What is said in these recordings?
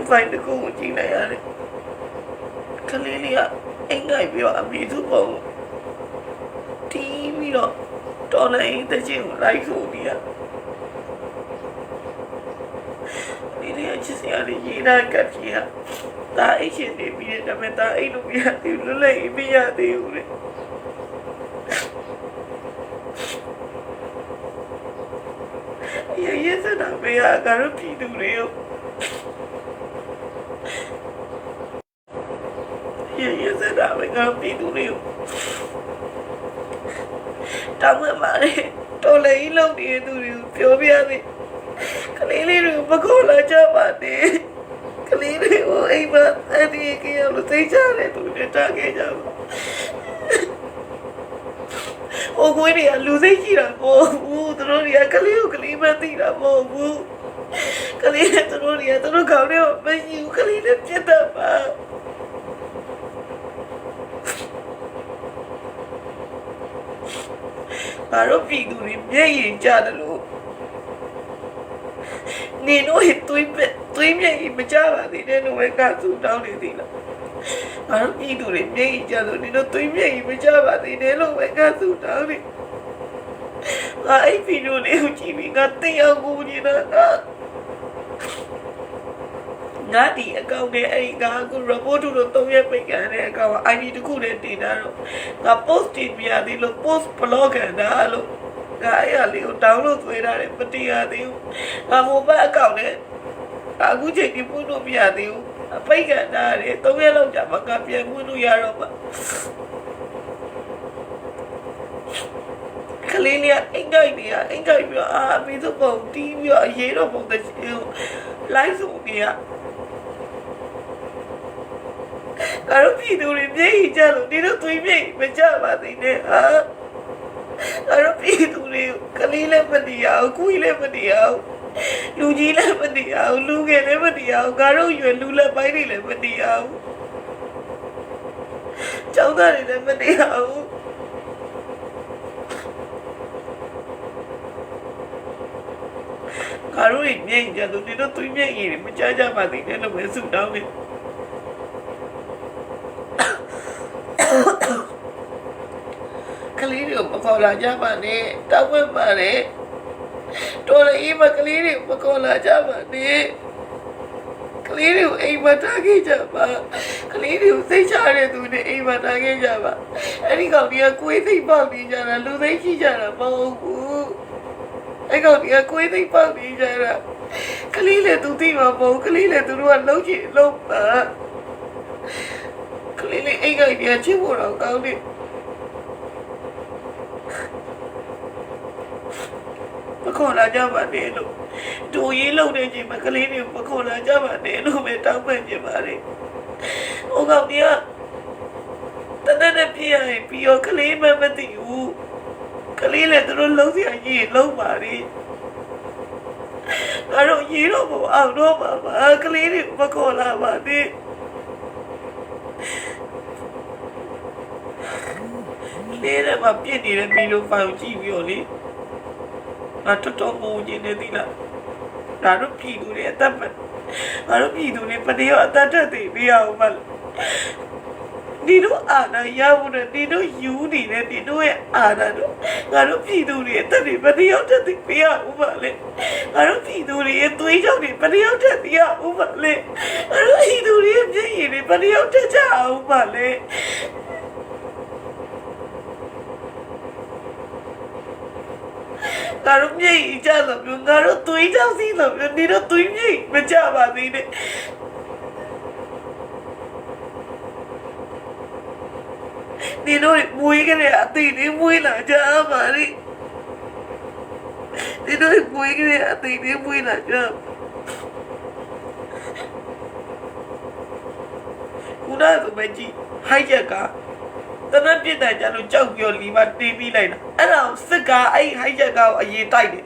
ဖိုင်တကူကိုကြည့်လိုက်ရတယ်ကလေးလေးကအိမ်ငိုက်ပြီးတော့အမေစုပုံတီးပြီးတော့တော်လိုက်တဲ့ချင်းကိုလိုက်ဆိုပြီးဒီနေ့အချစ်စရာလေးရေးတာကပ်ကြီးကဒါအိတ်ရှင်နေပြီးတဲ့ဒါပေမဲ့ဒါအိတ်လို့မရသေးဘူးလွတ်လပ်ရေးမရသေးဘူးလေရစတာမေးကတော့ပြည်သူတွေကိုရစတာမေးကတော့ပြည်သူတွေကိုတောင်းမှမာလေတော်လေးလုံးနေတဲ့သူတွေကိုပြောပြသည်ကလေးလေးတွေကိုမခေါ်လာကြပါနဲ့ကလေးတွေကိုအိမ်မှာအန်ဒီကရောက်လို့သိကြတယ်သူတွေတားခဲ့ကြပါโอ้ကိုကြီးကလူစိတ်ကြီးတာပေါ့ဘူးသူတို့တွေကကလေးကိုကလေးမသိတာပေါ့ဘူးကလေးကသူတို့ခေါင်းထဲမှာမရှိဘူးကလေးလည်းပြတ်တတ်ပါဘာလို့ပြည်သူတွေမျက်ရည်ကျတယ်လို့နေတော့သွေးမျက်ရည်မကျပါသေးတဲ့လို့ပဲကသူတောင်းနေသေးလားဘာလို့ပြည်သူတွေမျက်ရည်ကျလို့နေတော့သွေးမျက်ရည်မကျပါသေးတယ်လို့ပဲကသူတောင်းနေအဲ့ဗီဒီယိုလေးကိုကြည့်ပြီးငါသိအောင်ကိုနေတာငါဒီအကောင့်နဲ့အဲ့ငါကို report လို့3ရက်ပိတ်ခံတဲ့အကောင့်က ID တစ်ခုနဲ့တင်တာတော့ငါ post တင်ပြရသေးလို့ post blog ခံတာလို့ငါအဲ့အလေးကို download သွေးထားတယ်မတင်ရသေးဘူးငါ mobile အကောင့်နဲ့အခုချိန်ဒီပို့လို့မရသေးဘူးပိတ်ခံတာတယ်3ရက်လောက်ကြာမှငါပြန်ပို့လို့ရတော့ပါကလေးလေးအိမ်ကြိုက်ပြီးတော့အမေတို့ပုံတီးပြီးတော့အရေးတော့ပုံတဲ့လိုက်ဆိုနေရကတော့ပြည်သူတွေမျက်ရည်ကျလို့ဒီတော့သွေးမျက်မကျပါသေးနဲ့ကတော့ပြည်သူတွေကလေးလည်းမတရားဘူးကိုကြီးလည်းမတရားဘူးလူကြီးလည်းမတရားဘူးလူငယ်လည်းမတရားဘူးကတော့ရွယ်လူလက်ပိုင်းတွေလည်းမတရားဘူးကျောင်းသားတွေလည်းမတရားဘူးကာရိုးမျက်ရည်ကျလို့ဒီတော့သွေးမျက်ရည်မကျကြပါသေးနဲ့လို့ပဲဆုတောင်းနေကလေးတွေမခေါ်လာကြပါနဲ့တောင်းပန်ပါတယ်တော်လေးမကလေးတွေမခေါ်လာကြပါနဲ့ကလေးတွေကိုအိမ်မှာထားခဲ့ကြပါကလေးတွေကိုစိတ်ချရတဲ့သူတွေအိမ်မှာထားခဲ့ကြပါအဲ့ဒီကောင်တွေကကိုယ်သိပေါက်နေကြတာလူသိရှိကြတာမဟုတ်ဘူးအဲ့ကောင်တွေကကိုယ်သိပေါက်နေကြတာကလေးလည်းသူသိမှာမဟုတ်ကလေးလည်းသူတို့ကလုံးချင်လုံးပါကလေးလေးအိမ်ကောင်တွေကချစ်ဖို့တော့ကောင်းတယ်မခေါ်လာကြပါနဲ့လို့ဒူရေးလုံးနေချိန်မှာကလေးတွေမခေါ်လာကြပါနဲ့လို့ပဲတောင်းပန်ပြပါတယ်။ဟိုကောင်ကြီးကတနက်ပြည့်ရပြီးတော့ကလေးမသိဘူး။ကလေးလည်းသူတို့လုံးစရာကြီးလုံးပါလေ။ငါတို့ရေးတော့မအောင်တော့ပါပါကလေးတွေမခေါ်လာပါနဲ့။လေလည်းမပြည့်နေတဲ့မီလိုဖိုင်ကိုကြည့်ပြီးတော့လေငါတော်မိုးနေနေသီးလားငါတို့ပြည်သူတွေအသက်ငါတို့ပြည်သူတွေပနေရောအသက်တက်သေးပြအောင်မဒီတို့အာဏာရဖို့နဲ့ဒီတို့ယူနေတဲ့ဒီတို့ရဲ့အာဏာတို့ငါတို့ပြည်သူတွေအသက်တွေပနေရောတက်သေးပြအောင်ပါလေငါတို့ပြည်သူတွေရဲ့သွေးကြောင့်တွေပနေရောတက်ပြအောင်ပါလေငါတို့ပြည်သူတွေရဲ့မျက်ရည်တွေပနေရောတက်ကြအောင်ပါလေငါတို့မြေကြီးကြလို့ပြောငါတို့သွေးကြောင်စီးလို့ပြောနေတော့သွေးမြေမကြပါသေးနဲ့နေတော့မွေးကြတဲ့အသေးလေးမွေးလာကြပါလိနေတော့မွေးကြတဲ့အသေးလေးမွေးလာကြခုနကမကြီးဟိုက်ချက်ကတနက်ပြစ်တယ်ကြလို့ကြောက်ပြောလီမတေးပြီးလိုက်တာအဲ့ဒါစစ်ကားအဲ့ဟိုက်ချက်ကောအရေးတိုက်တယ်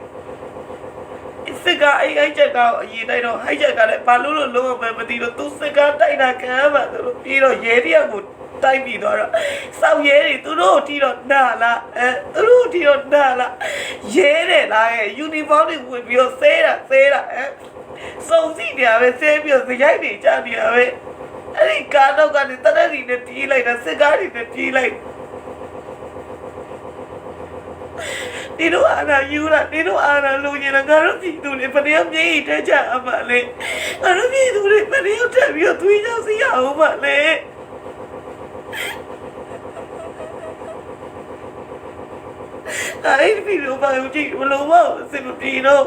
စစ်ကားအဲ့ဟိုက်ချက်ကောအရေးတိုက်တော့ဟိုက်ချက်ကလည်းဘာလို့လုံးဝမသိတော့သူစစ်ကားတိုက်တာခံရမှာဆိုလို့ပြီးတော့ရဲတယောက်ကို တိုက်ပြီးတော့စောက်ရဲတွေသူတို့တီတော့နာလားသူတို့တီတော့နာလားရဲတယ်လားယူနီဖောင်းတွေဝင်ပြီးတော့ဆဲတာစုံစီနေရပဲဆဲပြီးတော့စရိုက်နေကြနေရပဲအဲ့ဒီကားတော့ကနေတရက်စီနဲ့ပြေးလိုက်တာစစ်ကားတွေနဲ့ပြေးလိုက်ဒီလိုအာနာယူလာဒီလိုအာနာလူကြီးလည်းငါတို့ပြည်သူတွေဘယ်နည်းမြေးထဲကြအမှလဲငါတို့ပြည်သူတွေဘယ်နည်းတက်ပြီးတော့သွေးကြောင်စီရအောင်မှလဲအဲ့ဒီလိုပါဦးကြည့်ဘလို့မစင်မပြေတော့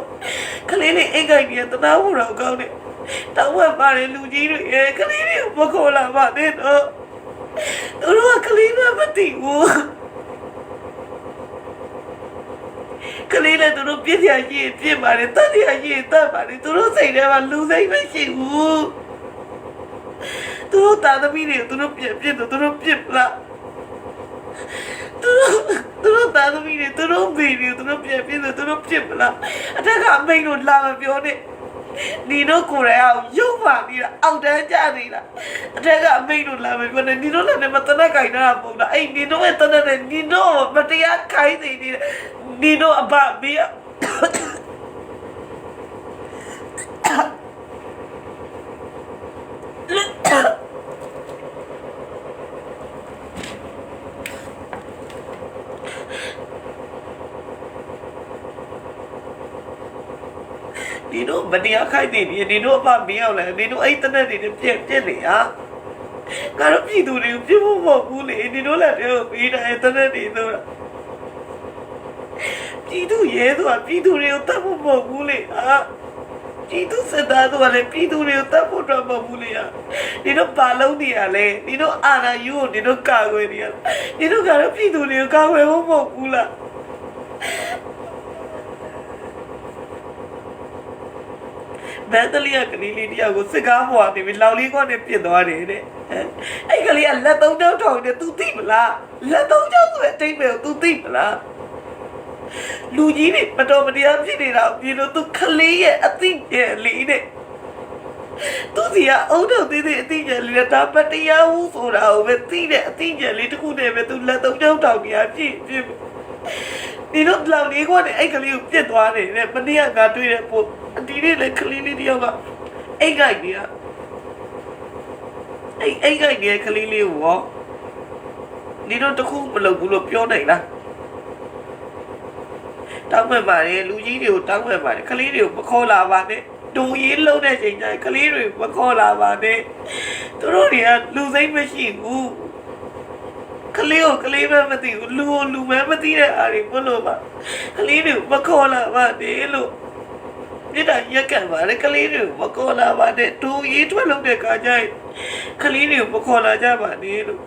ကလေးလေးအိမ်ကိုင်ကြီးတနာဖို့တော့ကောင်းတယ်တောင်းဝက်ပါတယ်လူကြီးတွေကလေးလေးကိုမခေါ်လာပါနဲ့တော့သူတို့ကကလေးမသိဘူးကလေးလည်းသူတို့ပြည့်စရာရှိပြည့်ပါတယ်တတ်စရာရှိတတ်ပါတယ်သူတို့စိတ်ထဲမှာလူစိတ်မရှိဘူးသူတို့တာသမီးတွေသူတို့ပြည့်သူတို့ပြည့်လားသူတို့တာသမီးတွေသူတို့ဘေးတွေသူတို့ပြည့်သူတို့ပြည့်လားအထက်ကမိန်တို့လာမပြောနဲ့နီတို့ကိုယ်ရအောင်ရုပ်ပါပြီးတော့အောက်တန်းကြနေတာအထက်ကမိန်တို့လာမပြောနဲ့နီတို့လည်းမတနက်ခိုင်တာပုံလားအဲ့နီတို့ရဲ့တနက်နဲ့နီတို့မတရားခိုင်းနေတယ်နီတို့အဘမေးဒီတို့မတရားခိုက်နေပြီဒီတို့အဖမင်းအောင်လဲဒီတို့အဲ့တနက်တွေပြက်နေဟာငါတို့ပြည်သူတွေကိုပြဖို့မဟုတ်ဘူးလေဒီတို့လည်းတော့ပြီးတယ်တနက်တွေဆိုတော့ပြည်သူရဲဆိုတာပြည်သူတွေကိုတတ်ဖို့မဟုတ်ဘူးလေဟာပြည်သူစစ်သားဆိုတာလည်းပြည်သူတွေကိုတတ်ဖို့တော့မဟုတ်ဘူးလေဟာဒီတို့ဘာလုံးနေရလဲဒီတို့အာဏာယူကိုဒီတို့ကာကွယ်နေရဒီတို့ကတော့ပြည်သူတွေကိုကာကွယ်ဖို့မဟုတ်ဘူးလားဘယ်တလျက်ကလေးလေးတယောက်ကိုစစ်ကားပေါ်ကနေပြီးလောက်လေးကနေပြစ်သွားတယ်တဲ့အဲ့ကလေးကလက်သုံးချောင်းထောင်နေ तू သိမလားလက်သုံးချောင်းဆိုတဲ့အတိတ်ပဲ तू သိမလားလူကြီးတွေမတော်မတရားဖြစ်နေတာပြီးလို့ तू ခလေးရဲ့အသိဉာဏ်လေးနဲ့ तू စီကအုံတော့သေးသေးအသိဉာဏ်လေးနဲ့ဒါပတရားဟုဆိုတာကိုပဲသိတဲ့အသိဉာဏ်လေးတစ်ခုနဲ့ပဲ तू လက်သုံးချောင်းထောင်ပြပြဒီတော့လောက်လေးကနေအဲ့ကလေးကိုပြစ်သွားတယ်တဲ့မနေ့ကငါတွေ့တဲ့ပို့ဒီနေ့လေကလေးလေးတယောက်ကအိတ်ကိုက်ကြီးอ่ะအိတ်ကိုက်ကြီးကလေးလေးကိုရောဒီတော့တခုမလုပ်ဘူးလို့ပြောနိုင်လားတောင်းပန်ပါတယ်လူကြီးတွေကိုတောင်းပန်ပါတယ်ကလေးတွေကိုမခေါ်လာပါနဲ့ဒူရေးလုံးတဲ့ချိန်ကျရင်ကလေးတွေမခေါ်လာပါနဲ့သူတို့တွေကလူစိတ်မရှိဘူးကလေးကိုကလေးပဲမသိဘူးလူကိုလူပဲမသိတဲ့အားတွေဘလို့ပါကလေးတွေမခေါ်လာပါနဲ့လို့မြစ်တာရက်ကံပါလေကလေးတွေမခေါ်လာပါနဲ့ဒူရေးထွက်လုံးတဲ့ခါကျရင်ကလေးတွေမခေါ်လာကြပါနဲ့လို့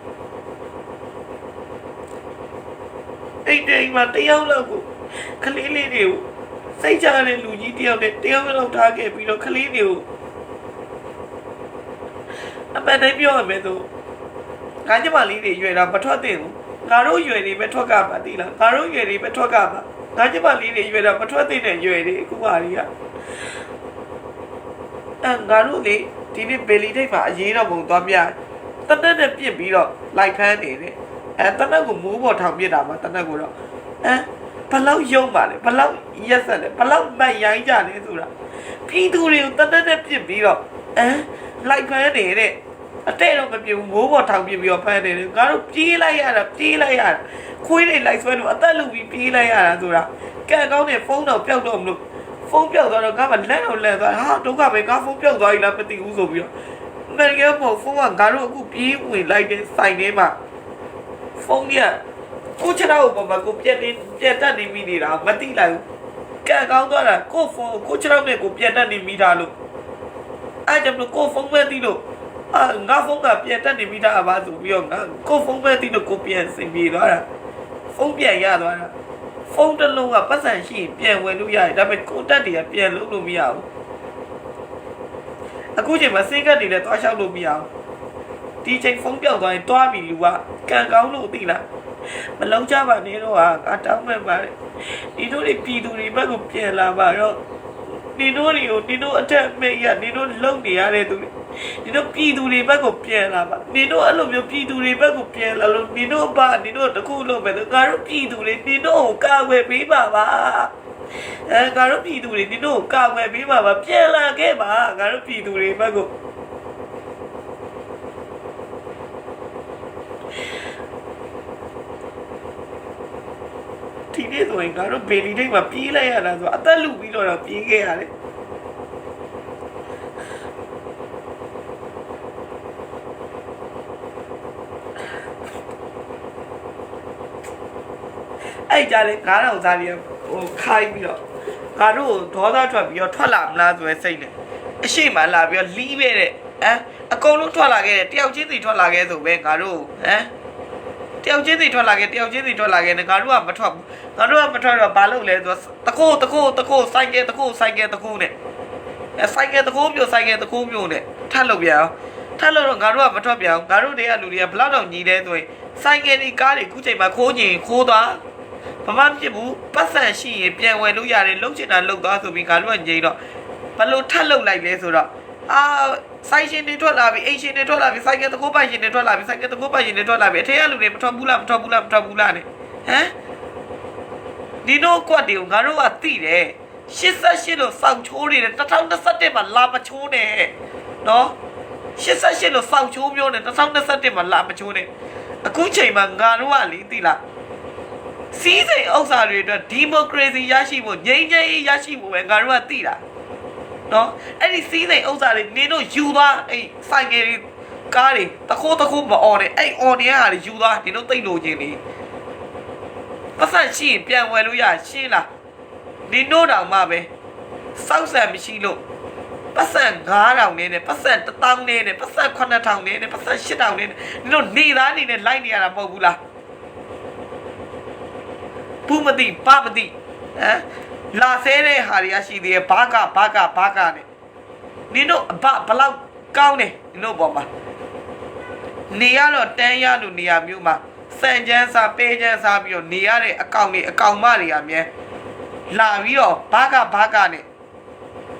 အဲ့ဒီမှာတယောက်လောက်ကိုကလေးလေးတွေကိုစိတ်ချတဲ့လူကြီးတယောက်နဲ့တယောက်လောက်ထားခဲ့ပြီးတော့ကလေးတွေကိုအမှန်တိုင်းပြောရမယ်ဆိုငါကျမလေးတွေရွယ်တာမထွက်သင့်ဘူးငါတို့ရွယ်တွေပဲထွက်ကပါသိလားငါတို့ရွယ်တွေပဲထွက်ကပါငါကျမလေးတွေရွယ်တာမထွက်သင့်တဲ့ရွယ်တွေအခုပါကြီးကငါတို့လေဒီနေ့ဘယ်လီတိတ်မှာအရေးတော်ပုံသွားပြတနက်နဲ့ပြစ်ပြီးတော့လိုက်ဖမ်းနေတယ်တနက်ကိုမိုးပေါ်ထောင်ပြစ်တာမှာတနက်ကိုတော့ဘလောက်ယုံပါလဲဘလောက်ရက်ဆက်လဲဘလောက်မရိုင်းကြလဲဆိုတာပြည်သူတွေကိုတနက်နဲ့ပြစ်ပြီးတော့လိုက်ဖမ်းနေတဲ့အတဲ့တော့မပြဘူးမိုးပေါ်ထောင်ပြစ်ပြီးတော့ဖမ်းနေတယ်ငါတို့ပြေးလိုက်ရတာခွေးတွေလိုက်ဆွဲလို့အသက်လူပြီးပြေးလိုက်ရတာဆိုတာကံကောင်းတဲ့ဖုန်းတော့ပျောက်တော့မလို့ဖုန်းပျောက်သွားတော့ငါမှလက်တော့လက်သွားဟာဒုက္ခပဲငါဖုန်းပျောက်သွားပြီလားမသိဘူးဆိုပြီးတော့အမေရိကန်ဖုန်းကငါတို့အခုပြေးဝင်လိုက်တဲ့ဆိုင်ထဲမှာဖုန်းကြီးကိုချရာကိုဘာကိုပြတ်တတ်နေမိနေတာမသိလိုက်ဘူးကံကောင်းသွားတာကိုဖုန်းကိုချရာနဲ့ကိုပြတ်တတ်နေမိတာလို့အဲ့ဒါမျိုးကိုဖုန်းပဲသိလို့ငါဖုန်းကပြတ်တတ်နေမိတာပါဆိုပြီးတော့ငါကိုဖုန်းပဲသိလို့ကိုပြန်စင်ပြေသွားတာဖုန်းပြန်ရသွားတာဖုန်းတစ်လုံးကပတ်စံရှိရင်ပြန်ဝင်လို့ရတယ်ဒါပေမဲ့ကိုတက်တွေကပြန်လုပ်လို့မရဘူးအခုချိန်မှာစိတ်ကတ်တွေလည်းတွားလျှောက်လို့မရဘူးဒီချိန်ဖုန်းပြောက်သွားရင်တွားပြီလူကကံကောင်းလို့သိလားမလုံးကြပါနဲ့တော့ဟာတောင်းမဲ့ပါတယ်ဒီတို့တွေပြည်သူတွေဘက်ကိုပြန်လာပါတော့ နေတို့တွေကိုနေတို့အထက်မဲ့ရနေတို့လုံနေရတဲ့သူတွေနေတို့ပြည်သူတွေဘက်ကိုပြန်လာပါနေတို့အဲ့လိုမျိုးပြည်သူတွေဘက်ကိုပြန်လာလို့နေတို့ဘာနေတို့တခုလုံးပဲငါတို့ပြည်သူတွေနေတို့ကိုကာဝယ်ပေးပါပါငါတို့ပြည်သူတွေနေတို့ကိုကာဝယ်ပေးပါပါပြန်လာခဲ့ပါငါတို့ပြည်သူတွေဘက်ကိုဒီနေ့ဆိုရင်ငါတို့ဘေလီဒိတ်မှာပြေးလိုက်ရတာဆိုအသက်လူပြီးတော့ပြေးခဲ့ရတယ်အဲ့ကြလေ9000စားပြီးဟိုခိုင်းပြီးတော့ငါတို့ဒေါသထွက်ပြီးတော့ထွက်လာမလားဆိုရဲစိတ်နဲ့အရှိမလာပြီးတော့လီးပဲတဲ့အကုန်လုံးထွက်လာခဲ့တယ်တယောက်ချင်းစီထွက်လာခဲ့ဆိုပဲငါတို့တယောက်ချင်းစီထွက်လာခဲ့နဲ့ငါတို့ကမထွက်ဘူးငါတို့ကမထွက်တော့ဘာလုပ်လဲဆိုတခိုးဆိုင်ကဲတခိုးနဲ့ဆိုင်ကဲတခိုးမျိုးနဲ့ထပ်လုပ်ပြန်အောင်ထပ်လို့တော့ငါတို့ကမထွက်ပြန်အောင်ငါတို့တွေကလူတွေကဘလောက်တော့ညီတယ်ဆိုရင်ဆိုင်ကဲဒီကားတွေခုချိန်မှာခိုးရင်ခိုးသွားဘာမှမဖြစ်ဘူးပတ်စံရှိရင်ပြန်ဝယ်လို့ရတယ်လှုပ်ချင်တာလှုပ်သွားဆိုပြီးငါတို့ကငြိမ်တော့ဘလို့ထပ်လှုပ်လိုက်လဲဆိုတော့ဆိုင်ရှင်တွေထွက်လာပြီအိမ်ရှင်တွေထွက်လာပြီဆိုင်ကဲတခိုးပိုင်ရှင်တွေထွက်လာပြီအထက်ကလူတွေမထွက်ဘူးလားနဲ့ဒီတော့ကွက်တွေကိုငါတို့ကသိတယ်88လို့စောက်ချိုးနေတယ်2021မှာလာမချိုးနဲ့နော်88လို့စောက်ချိုးမျိုးနဲ့2021မှာလာမချိုးနဲ့အခုချိန်မှာငါတို့ကလေသိလားစီးစိမ်ဥစ္စာတွေအတွက်ဒီမိုကရေစီရရှိဖို့ငြိမ်းချမ်းရေးရရှိဖို့ပဲငါတို့ကသိတာနော်အဲ့ဒီစီးစိမ်ဥစ္စာတွေနင်တို့ယူသွားအဲ့ဆိုင်ကယ်ကားတွေတခိုးမအော်နဲ့အဲ့အော်နေရတာယူသွားနင်တို့သိလို့ချင်းလေပတ်စံရှိရင်ပြန်ဝယ်လို့ရရှင်းလားနင်တို့တောင်မှပဲစောက်ဆံမရှိလို့ပတ်စံ9000နဲ့ပတ်စံ1000နဲ့ပတ်စံ9000နဲ့ပတ်စံ8000နဲ့နင်တို့နေသားနေနဲ့လိုက်နေရတာမဟုတ်ဘူးလားဘူးမသိဘာမသိလာဆဲတဲ့ဟာတွေကရှိသေးတယ်ဘာကနဲ့နင်တို့အဘဘလောက်ကောင်းတယ်နင်တို့ပေါ်မှာနေရတော့တန်းရလို့နေရမျိုးမှာစံချမ်းစားပေးချမ်းစားပြီးတော့နေရတဲ့အကောင်မတွေအမြဲလာပြီးတော့ဘာကနဲ့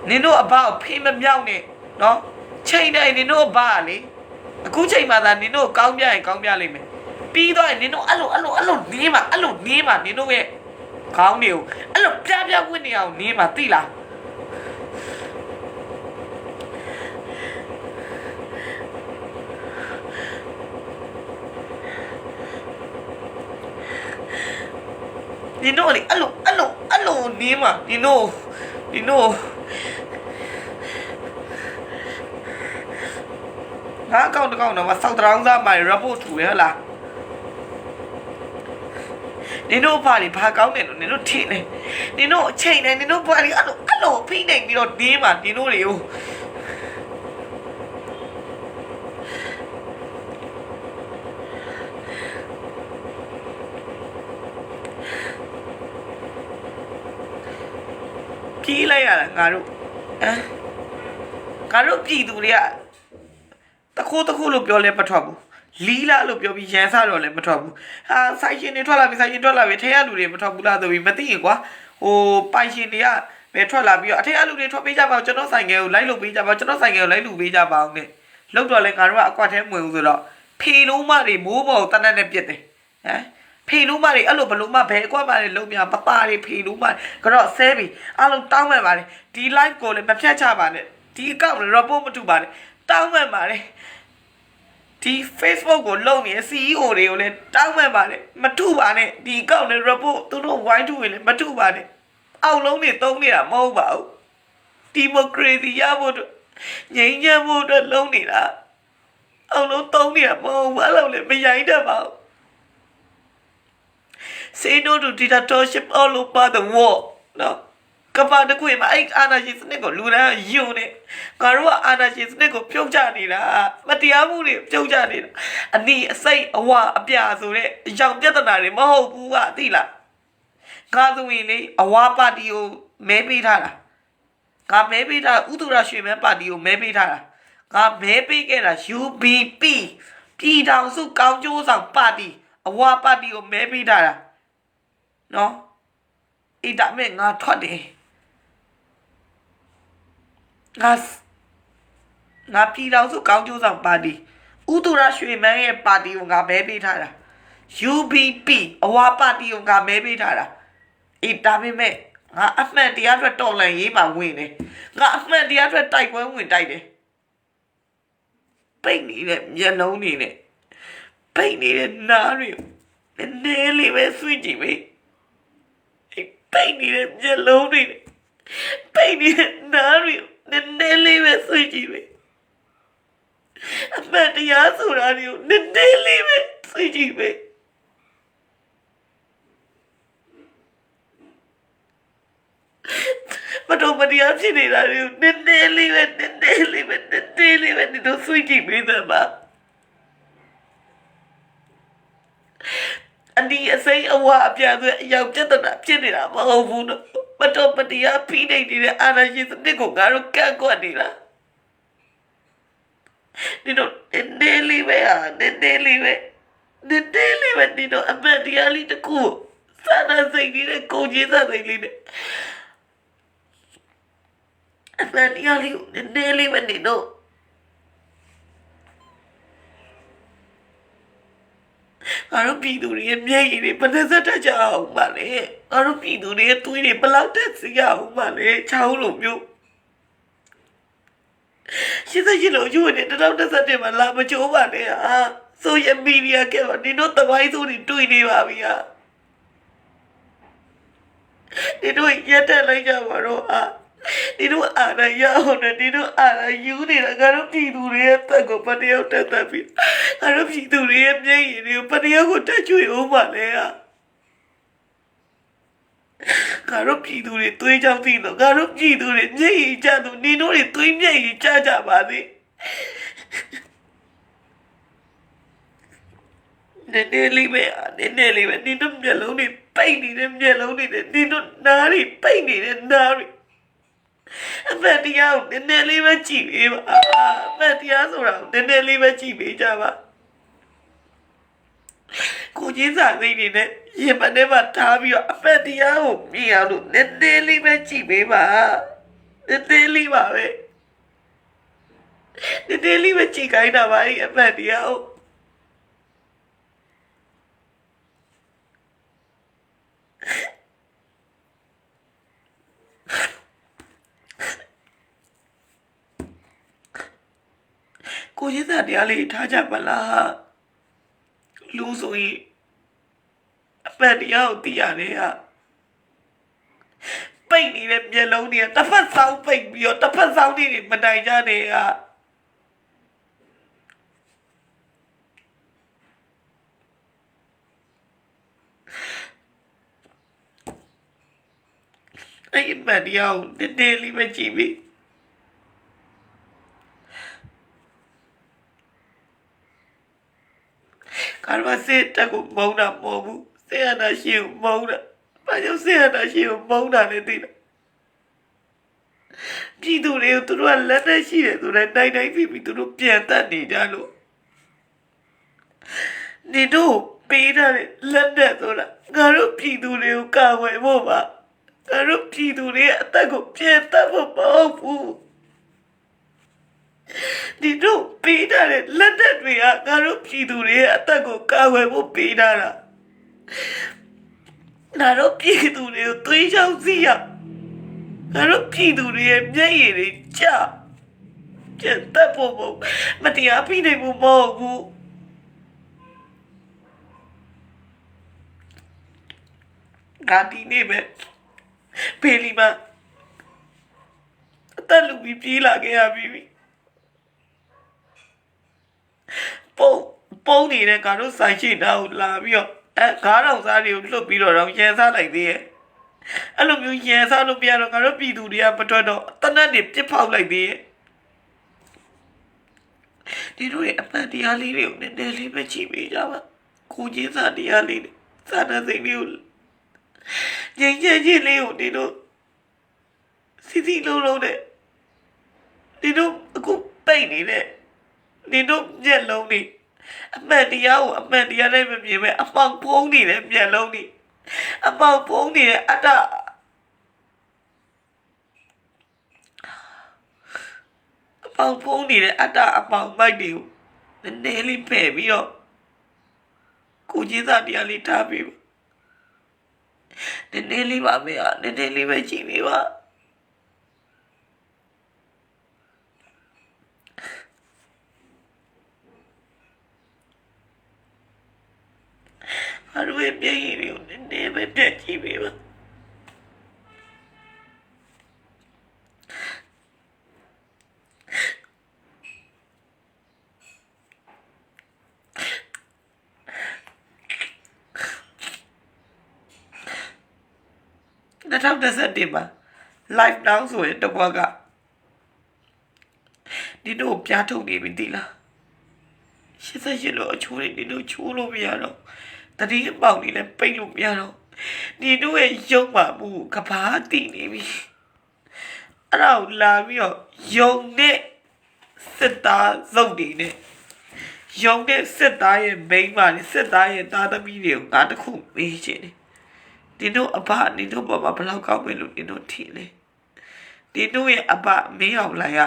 နင်တို့အဘကိုဖေးမမြောက်နဲ့နော်ချိန်တိုင်းနင်တို့အဘကလေအခုချိန်မှသာနင်တို့ကောင်းပြရင်ကောင်းပြလိမ့်မယ်ပြီးတော့နင်တို့အဲ့လိုနေးမှာနင်တို့ရဲ့ခေါင်းတွေကိုအဲ့လိုပြဝင့်နေအောင်နေးမှာသိလားနင်တို့လေအဲ့လိုနေးမှာနင်တို့ငါကောင်းတော့မစောက်တောင်းသားမှာ report ထူရလားနင်တို့ဘာတွေဘာကောင်းတယ်လို့နင်တို့ထင်နေနင်တို့အချိန်နဲ့နင်တို့ဘာတွေအဲ့လိုဖိနေပြီးတော့ဒီမှာနင်တို့တွေကိုပြေးလိုက်ရတာငါတို့ပြည်သူတွေကတခိုးလို့ပြောလဲမထွက်ဘူးလီလာလို့ပြောပြီးရန်စားတော့လည်းမထွက်ဘူးဆိုင်ရှင်တွေထွက်လာပြီထဲရလူတွေမထွက်ဘူးလားဆိုပြီးမသိရင်ကွာဟိုပိုင်ရှင်တွေကပဲထွက်လာပြီးတော့အထက်ကလူတွေထွက်ပေးကြပါဦးကျွန်တော်ဆိုင်ငယ်ကိုလိုက်လုပ်ပေးကြပါဦးကျွန်တော်ဆိုင်ငယ်ကိုလိုက်လုပ်ပေးကြပါဦးနဲ့လောက်တော့လဲငါတို့ကအကွက်ထဲမဝင်ဘူးဆိုတော့ဖေလုံးမတွေမိုးပေါ်တနက်နဲ့ပြစ်တယ်ဖေလုံးမတွေအဲ့လိုဘလုံးမဘဲအကွက်မတွေလုံးပြပပတွေဖေလုံးမကတော့ဆဲပြီအားလုံးတောင်းမှန်ပါတယ်ဒီ live ကိုလည်းမဖြတ်ချပါနဲ့ဒီအကောင့်လည်း report မတူပါနဲ့တောင်းမှန်ပါတယ်ဒီ Facebook ကိုလုံနေတဲ့ CEO တွေကိုလည်းတောင်းမှန်ပါတယ်မထုပါနဲ့ဒီအကောင့်နဲ့ report သူတို့ဝိုင်းထုရင်လည်းမထုပါနဲ့အောက်လုံးတွေသုံးနေတာမဟုတ်ပါဘူးဒီမိုကရေစီရဖို့အတွက်ငြိမ်းချမ်းဖို့အတွက်လုံနေတာအောက်လုံးသုံးနေတာမဟုတ်ဘူးအဲ့လိုလည်းမရိုင်းတတ်ပါဘူး Say no to dictatorship all over the world နော်ကဘာတကွေမှာအဲ့အာဏာရှင်စနစ်ကိုလူတိုင်းယုံနေငါတို့ကအာဏာရှင်စနစ်ကိုပြုတ်ချနေတာမတရားမှုတွေပြုတ်ချနေတာအနီးအစိတ်အဝအပြဆိုတဲ့အကြောင်းပြဿနာတွေမဟုတ်ဘူးကသိလားငါဆိုရင်လေအဝပါတီကိုမဲပေးထားတာငါမဲပေးထားဥဒ္ဒရာရွှေမဲပါတီကိုမဲပေးထားတာငါမဲပေးခဲ့တာ UBP ပြည်ထောင်စုကောင်းကျိုးဆောင်ပါတီအဝပါတီကိုမဲပေးထားတာနော်အဲ့ဒါမဲ့ငါထွက်တယ် ငါပြည်တော်စုကောင်းကျိုးဆောင်ပါတီဥတူရရွှေမန်းရဲ့ပါတီကိုငါမဲပေးထားတာ UBP အဝါပါတီကိုငါမဲပေးထားတာအေးဒါပေမဲ့ငါအမှန်တရားအတွက်တော်လှန်ရေးမှာဝင်တယ်ငါအမှန်တရားအတွက်တိုက်ပွဲဝင်တိုက်တယ်ပိတ်နေတဲ့မျက်လုံးတွေနဲ့ပိတ်နေတဲ့နားတွေနည်းနည်းလေးပဲဆွကြည့်ပဲပိတ်နေတဲ့မျက်လုံးတွေနဲ့ပိတ်နေတဲ့နားတွေနည်းနည်းလေးပဲဆွကြည့်ပဲအမှန်တရားဆိုတာတွေကိုနည်းနည်းလေးပဲဆွကြည့်ပဲမတော်မတရားဖြစ်နေတာတွေကိုနည်းနည်းလေးပဲဒီလိုဆွကြည့်ပေးသမှာအဒီအစိမ်းအဝါအပြာဆိုအရောက်ပြဿနာဖြစ်နေတာမဟုတ်ဘူးနော်မတော်မတရားဖိနှိပ်နေတဲ့အာဏာရှင်စနစ်ကိုငါတို့ကန့်ကွက်နေတာဒီတော့နည်းနည်းလေးပဲဒီတော့အမှန်တရားလေးတစ်ခုစာနာစိတ်လေးနဲ့ကိုကြီးစားစိတ်လေးနဲ့အမှန်တရားလေးကိုနည်းနည်းလေးပဲဒီတော့ငါတို့ပြည်သူတွေရဲ့မျက်ရည်တွေဘယ်နဲ့စတတ်ကြအောင်ပါလဲငါတို့ပြည်သူတွေရဲ့သွေးတွေဘယ်လောက်တက်စီရအောင်ပါလဲချောင်းလိုမျိုးရှင်းစရှိလို့ယူနေ2021မှာလာမချိုးပါနဲ့ဟာဆိုရမီဒီယာကပါဒီတို့တပိုင်းဆိုတွေတွေ့နေပါပြီဟာဒီတို့ရက်တက်လိုက်ကြပါတော့ဟာဒီတို့အာရရအောင်နဲ့ဒီတို့အာရယူနေတာငါတို့ပြည်သူတွေရဲ့တက်ကိုပတယောက်တက်ပြီးငါတို့ပြည်သူတွေရဲ့မျက်ရည်တွေကိုပတယောက်ကိုတက်ချွေအောင်ပါလေဟာငါတို့ပြည်သူတွေသွေးကြောင်သိလို့ငါတို့ပြည်သူတွေမျက်ရည်ကျလို့နေတို့တွေသွေးမျက်ရည်ကျကြပါစေနည်းနည်းလေးပဲဒီတို့မျက်လုံးတွေပိတ်နေတဲ့မျက်လုံးတွေဒီတို့နားတွေပိတ်နေတဲ့နားတွေအမှန်တရားကိုနည်းနည်းလေးပဲကြည့်ပေးပါအမှန်တရားဆိုတာကိုနည်းနည်းလေးပဲကြည့်ပေးကြပါကိုကြီးစားစိတ်တွေနဲ့ရင်မထဲမှာထားပြီးတော့အမှန်တရားကိုမြင်အောင်လို့နည်းနည်းလေးပဲကြည့်ပေးပါနည်းနည်းလေးပါပဲနည်းနည်းလေးပဲကြည့်ခိုင်းတာပါအမှန်တရားကိုကိုကြီးစားတရားလေးထားကြပါလားလူဆိုရင်အမှန်တရားကိုသိရတယ်ဟာပိတ်နေတဲ့မျက်လုံးတွေကတစ်ဖက်ဆောင်ပိတ်ပြီးတော့တစ်ဖက်ဆောင်တွေမတိုင်ကြနဲ့ဟာအဲ့အမှန်တရားကိုနည်းနည်းလေးပဲကြည့်ပြီးကာရမစစ်တက်ကိုမုန်းတာမဟုတ်ဘူးဆေးရတာရှိကိုမုန်းတာဘာကြောင့်ဆေးရတာရှိကိုမုန်းတာလဲသိလားပြည်သူတွေကိုသူတို့ကလက်သက်ရှိတယ်ဆိုတော့တိုင်းပြီးသူတို့ပြန်တတ်နေကြလို့နေတို့ပေးတဲ့လက်သက်ဆိုတာငါတို့ပြည်သူတွေကိုကာဝယ်ဖို့ပါငါတို့ပြည်သူတွေအသက်ကိုပြန်တတ်ဖို့မဟုတ်ဘူးဒီတို့ပေးတဲ့လက်သက်တွေကငါတို့ပြည်သူတွေရဲ့အသက်ကိုကာဝယ်ဖို့ပေးတာငါတို့ပြည်သူတွေကိုသွေးချောင်းစီရငါတို့ပြည်သူတွေရဲ့မျက်ရည်တွေကျပြန်တတ်ဖို့မတရားဖိနေဖို့မဟုတ်ဘူးငါဒီနေ့ပဲဖေလီမအသက်လူပြီးပြေးလာခဲ့ရပြီပုံနေတဲ့ငါတို့ဆိုင်ရှိတာကိုလာပြီးတော့9000စားတွေကိုလွတ်ပြီးတော့ရန်စားလိုက်သေးရဲ့အဲ့လိုမျိုးရန်စားလို့ပြရတော့ငါတို့ပြည်သူတွေကမထွက်တော့တနတ်တွေပြစ်ဖောက်လိုက်သေးရဲ့ဒီတို့ရဲ့အမှန်တရားလေးတွေကိုနည်းနည်းလေးပဲကြည့်ပေးကြပါကိုကြီးစားတရားလေးတွေစာနာစိတ်လေးကိုငြိမ်ချမ်းခြင်းလေးကိုဒီတို့စီလုံးနဲ့ဒီတို့အခုပိတ်နေတဲ့ဒီတို့မျက်လုံးတွေအမှန်တရားကိုအမှန်တရားနဲ့မမြင်ပဲအပေါက်ဖုံးနေတဲ့မျက်လုံးတွေအပေါက်ဖုံးနေတဲ့အတ္တ ပေါင်ဖုံးနေတဲ့အတ္တအပေါင်မိုက်တွေကိုနည်းနည်းလေးဖယ်ပြီးတော့ကိုကြီးသားတရားလေးထားပြီးနည်းနည်းလေးပါမယ်နည်းနည်းလေးပဲကြည့်ပြီးပါအရွေးပြင်းရည်ကိုနည်းနည်းပဲပြတ်ကြည့်ပြီးပါ2021မှာ live now ဆိုရင်တပွားကဒီတို့ပြားထုတ်နေပြီတိလား88လို့အချိုးတွေဒီတို့ချိုးလို့မရတော့တတိယပေါက်နေလဲပိတ်လို့မရတော့ဒီတို့ရဲ့ရုပ်ပါမှုကဘာတိနေပြီအဲ့ဒါကိုလာပြီးတော့ယုံနဲ့စစ်သားစုပ်နေနဲ့ယုံနဲ့စစ်သားရဲ့မိန်းမတွေစစ်သားရဲ့သားသမီးတွေကိုငါတခုမေးချင်တယ်ဒီတို့အဘဒီတို့ဘာဘလောက်ကောက်ပဲလို့ဒီတို့ထင်လေဒီတို့ရဲ့အဘမင်းအောင်လိုက်ရ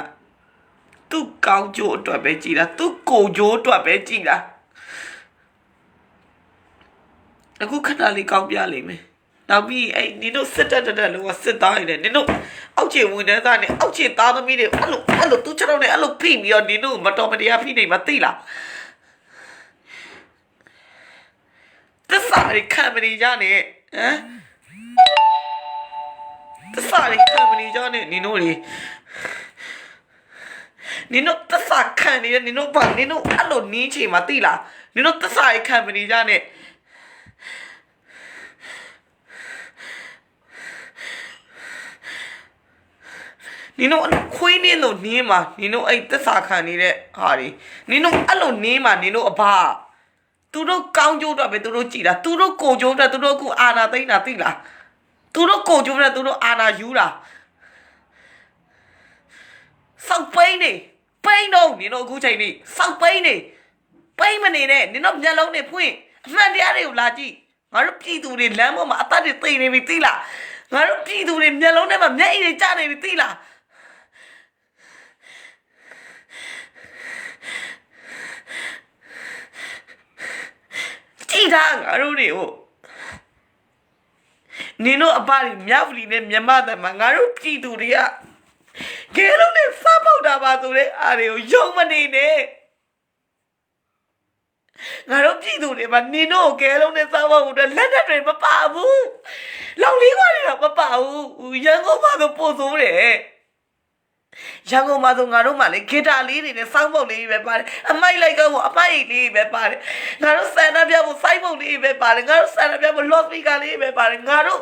သူ့ကောင်းကျိုးအတွက်ပဲကြည်တာသူ့ကိုကျိုးအတွက်ပဲကြည်တာအခုခဏလေးကောင်းပြလိမ့်မယ်နောက်ပြီးအဲ့ဒီတို့စစ်တက်တက်လို့စစ်သားနေတယ်ဒီတို့အောက်ခြေဝင်တဲ့သားနဲ့အောက်ခြေသားသမီးတွေအဲ့လိုသူ့ချတော့နဲ့အဲ့လိုဖိပြီးတော့ဒီတို့မတော်မတရားဖိနေမှာသိလားသစ္စာတွေခံမနေကြနဲ့ဟမ်သစ္စာတွေခံမနေကြနဲ့နင်တို့တွေနင်တို့သစ္စာခံနေတယ်နင်တို့ဘာနင်တို့အဲ့လိုနင်းချေမှာသိလားနင်တို့သစ္စာတွေခံမနေကြနဲ့နင်တို့ခွေးနေလို့နင်းမှာနင်တို့အဲ့သစ္စာခံနေတဲ့ဟာတွေနင်တို့အဲ့လိုနင်းမှာနင်တို့အဘသူတို့ကောင်းကျိုးတော့ပဲသူတို့ကြည်တာသူတို့ကိုကျိုးတော့သူတို့ကအာနာသိမ့်တာသိလားသူတို့ကိုကျိုးတော့သူတို့အာနာယူတာစောက်ပိန်းနေပိန်းတော့နင်တို့အခုချိန်နေစောက်ပိန်းနေပိန်းမနေနဲ့နင်တို့မျက်လုံးနဲ့ဖွင့်အမှန်တရားတွေကိုလာကြည့်ငါတို့ပြည်သူတွေလမ်းပေါ်မှာအသက်တွေသိနေပြီသိလားငါတို့ပြည်သူတွေမျက်လုံးထဲမှာမျက်ရည်တွေကျနေပြီသိလားကြည့်တာငါတို့တွေကိုနင်တို့အပတွေမြောက်လီနဲ့မြမတမှာငါတို့ပြည်သူတွေကကဲလုံးနဲ့စားပေါက်တာပါဆိုတဲ့အားတွေကိုယုံမနေနဲ့ငါတို့ပြည်သူတွေမှာနင်တို့ကဲလုံးနဲ့စားပေါက်ဖို့အတွက်လက်နက်တွေမပါဘူးလောင်လေးခွာတွေတော့မပါဘူးရန်ကုန်မှာဆိုပို့ဆိုးတယ်ရန်ကုန်မှာဆိုငါတို့မှလေဂီတာလေးတွေနဲ့စောင်းပုတ်လေးပဲပါတယ်အမိုက်လိုက်ကောအပိုက်လေးပဲပါတယ်ငါတို့ဆန္ဒပြဖို့စိုက်ပုတ်လေးပဲပါတယ်ငါတို့ဆန္ဒပြဖို့လော့စပီကာလေးပဲပါတယ်ငါတို့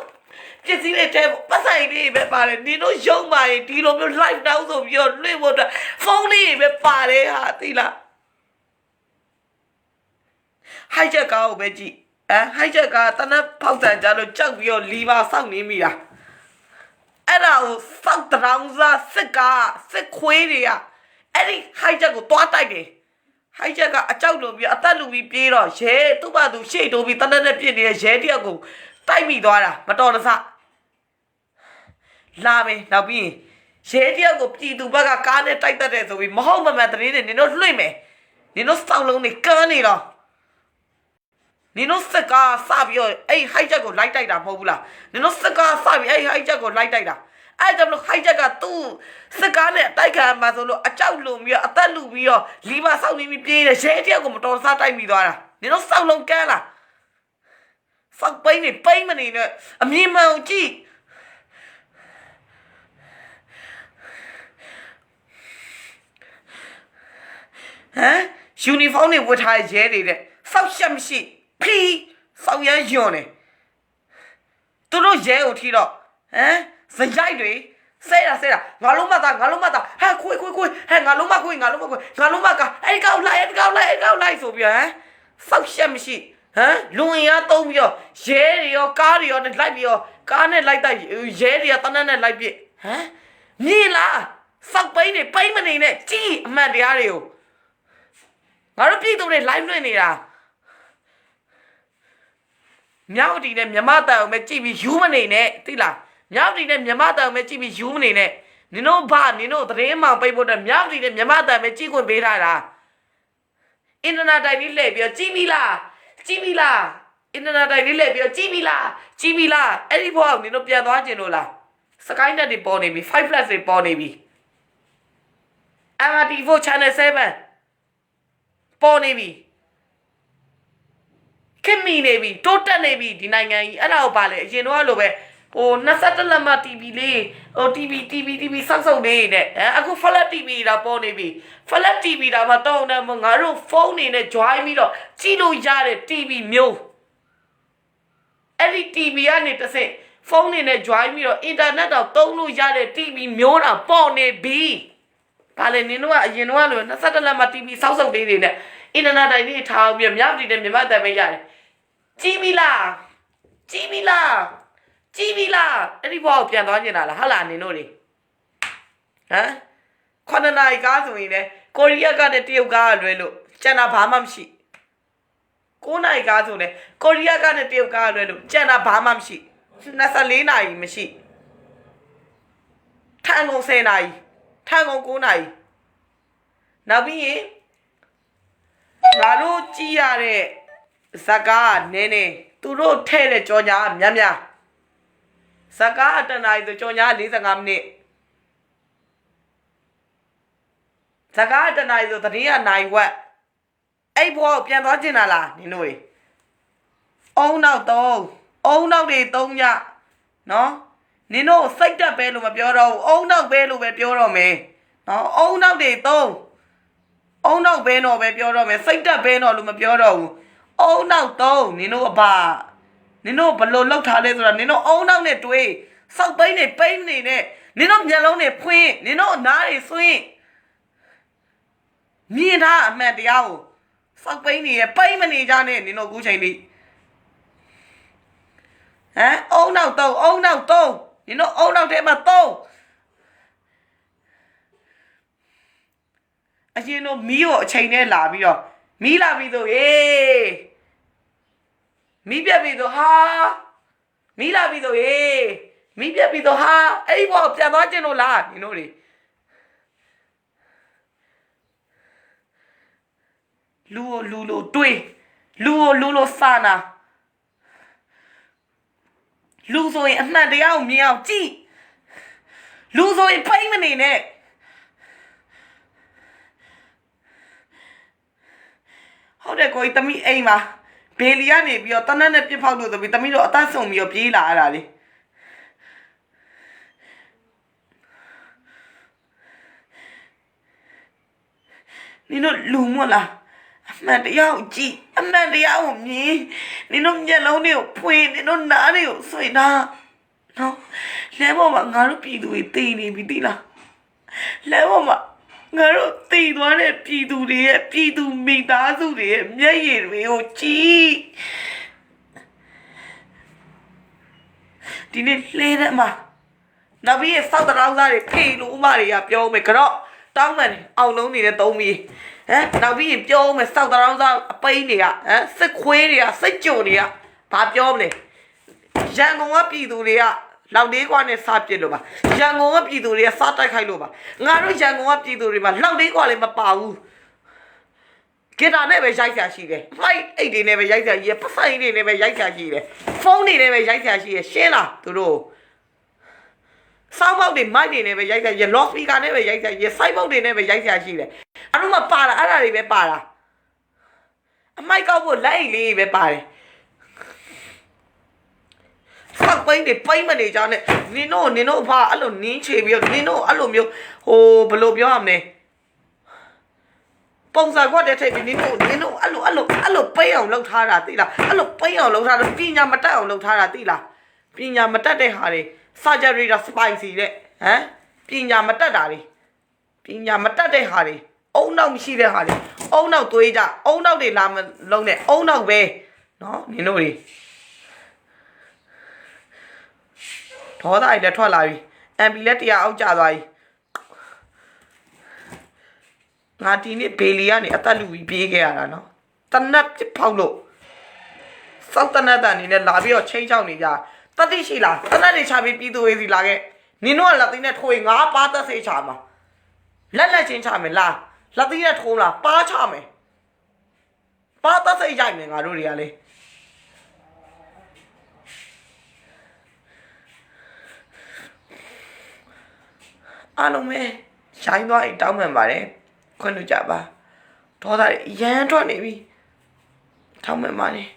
ပစ္စည်းတွေတဲပတ်ဆိုင်လေးပဲပါတယ်နင်တို့ရုံပါရင်ဒီလိုမျိုး live down ဆိုပြီးတော့လွှင့်ဖို့အတွက်ဖုန်းလေးပဲပါတယ်ဟာသိလား hijack ကောက်ပဲကြည့်hijack ကတနက်ဖောက်တန်ကြလို့ကြောက်ပြီးတော့လီပါစောက်နေမိတာအဲ့ဒါကိုစောက်တောင်စားစစ်ခွေးတွေကအဲ့ဒီ hijack ကိုတွားတိုက်တယ် hijack ကအကြောက်လို့ပြီးအသက်လူပြီးပြေးတော့ရဲသူ့ဘာသူရှေ့တိုးပြီးတနက်နဲ့ပြစ်နေတဲ့ရဲတယောက်ကိုတိုက်မိသွားတာမတော်တဆလာမယ်နောက်ပြီးရဲတယောက်ကိုပြည်သူဘက်ကကားနဲ့တိုက်တတ်တယ်ဆိုပြီးမဟုတ်မမှန်သတင်းတွေနင်တို့လွှင့်မယ်နင်တို့စောက်လုံးတွေကန်းနေတော့နင်တို့စကားစပြီးတော့အဲ့ hijack ကိုလိုက်တိုက်တာမဟုတ်ဘူးလားနင်တို့စကားစပြီးအဲ့ hijack ကိုလိုက်တိုက်တာအဲ့ကြောင့်လို့ hijack ကသူ့စကားနဲ့အတိုက်ခံမှာဆိုလို့အကြောက်လုံပြီးတော့အသက်လူပြီးတော့လီပါစောက်နေပြီးပြေးတယ်ရဲတယောက်ကိုမတော်စားတိုက်မိသွားတာနင်တို့စောက်လုံးကန်းလားစောက်ပိန်းနေပိန်းမနေနဲ့အမြင်မှန်ကြည့်ဟမ်ယူနီဖောင်းတွေဝတ်ထားရဲနေတဲ့စောက်ချက်မရှိဖီးစောက်ရမ်းယွန်းနေသူတို့ရဲကိုထီတော့ဟမ်စရိုက်တွေဆဲတာငါလုံးမသားဟဲခွေးဟဲငါလုံးမခွေးငါလုံးမကအဲ့ကောက်လိုက်ဆိုပြီးဟမ်စောက်ချက်မရှိဟမ်လူဝင်ရသုံးပြီးတော့ရဲတွေရောကားတွေရောနဲ့လိုက်ပြီးတော့ကားနဲ့လိုက်တိုက်ရဲတွေကတနက်နဲ့လိုက်ပြစ်ဟမ်မြင်လားစောက်ပိန်းနေပိန်းမနေနဲ့ကြည့်အမှန်တရားတွေကိုငါတို့ပြည်သူတွေ live လွှင့်နေတာမြောက်တီနဲ့မြမတန်အောင်ပဲကြည့်ပြီးယူမနေနဲ့သိလားမြောက်တီနဲ့မြမတန်အောင်ပဲကြည့်ပြီးယူမနေနဲ့ Nino ba, Nino, the Rema, Bible, the Yami, the Yamada, the Chico Bera. Internet, I will live your Chimila. Internet, I will live your Chimila. Any bomb, Nino Pianola. Sakina de Bonnie, 5 plus a Bonnie. I'm at Evo Channel 7. Bonnie. Kimi Navy, Tota Navy, denying an hour ballet, you know, all over. Oh, Nasatalama TV, oh, TV, Sanso Day. I go follow TV, the Bonnie. Follow TV, the Matona Mongaro, phone in a dry mirror, Chino Yard TV mule. Every TV I need to say, phone in a dry mirror, internet of Tono Yard TV mule, a Bonnie B. Palenino, you know, Nasatalama TV, Sanso Day. In another day, how we are young in the mother may. Chimila. Any ball piano, Halan in Ori. Huh? Quantanai Gasoline, Korea got a deal guard, Jana Bamamshi. Konai Gazone, Korea got a deal guard, Jana Bamamshi. Nasalina, Mashi. Tango Senai, Tango Gunai. Nabi Naru Chiare Saga, Nene, Turo Tele Joya, Yamya. Saga tonight the Joya Lisangamni. Saga tonight the Ria Night what? A boy pianoginala, you know it. Oh no, they don't ya. No? Nino, take the bello of Bureau, oh no, bello of Bureau me. No, oh no, they don't. Oh no, Beno of Bureau me, take the Beno of Bureau. Oh no, don't, Nino ba. Nino below look how they run, Nino, oh no, net way. So pain in it. Nino yellow net point, Nino, not sweet. Me and I met the owl. So pain in a payment is on it, Nino Gucci. Eh? Oh no, you know, oh no, they must go. As you know, me or chain labio. Me labido, eh. Mi piapido ha. Mi labido, eh. Mi piapido ha. Hey, what? Piano no la, you know it. Lulo, tui. Lulo sana. Luso in Nadia meow tea. Luso in payment in it. How they go to me, Emma? Beliani, your Tanana Pipago, the Vitamino Tassom, your Pila, Ali. Nino Lumola. Madia, gee, a Madia, me. Nino yellow nail, point, Nino Nadio, so now. No, never want Garupi do it, Tini Vidina. Never Garupi, one at P2 me, Dazu, Yay, gee. Didn't lay that ma. Now we have found around that pay no Maria, Pio make it up. Tongman, I'll know need told me. Now we have Joe, my south around that Pania, Sequania, Sejonia, Papione. Jango up Iduria. Now they want a Sapilova. Jango up Iduria, Sata Kailova. Naru Jango up Idurima. Now they call him a pau. Get on never Jaika. My 80 never Jaika, ye Pasai never Jaika. Phony never Jaika, Shena to do. Some of the money never Jaika, ye lost me can never Jaika, ye Simon never Jaika. I don't know para, I don't para. My God would lay leave a pie. Fuck by the payment on it. Nino, pa, I don't need to be Nino, alumio, oh, below your me. Ponza, what they take Nino, I look pay on low taratilla. I look pay on low taratilla, Pina Mata on low taratilla. Pina Matate Harry, surgery of spicy, eh? Pina Matadari. Pina Matate Harry. Oh no, she the Harry. Oh no, to eat up. Oh no, they lam long. Oh no, way. No, you know it. Told I the twilight and be let you out Jadai. Natini Peliani at a Louis Pigano. Tanap Paulo. Sultanadan in a lobby or change on it. Tati Sheila, another chubby Pido is like it. နင်တို့ကလက်သိနဲ့ထိုးရင်ငါပါသက်စေးချမှာလက်ချင်းချမယ်လားလက်သိနဲ့ထိုးလားပါချမယ်ပါသက်စေးရိုက်မယ်ငါတို့တွေကလေအားလုံးပဲရိုင်းသွားရင်တောင်းပန်ပါတယ်ခွင့်လွှတ်ကြပါဒေါသရရမ်းထွက်နေပြီတောင်းပန်ပါတယ်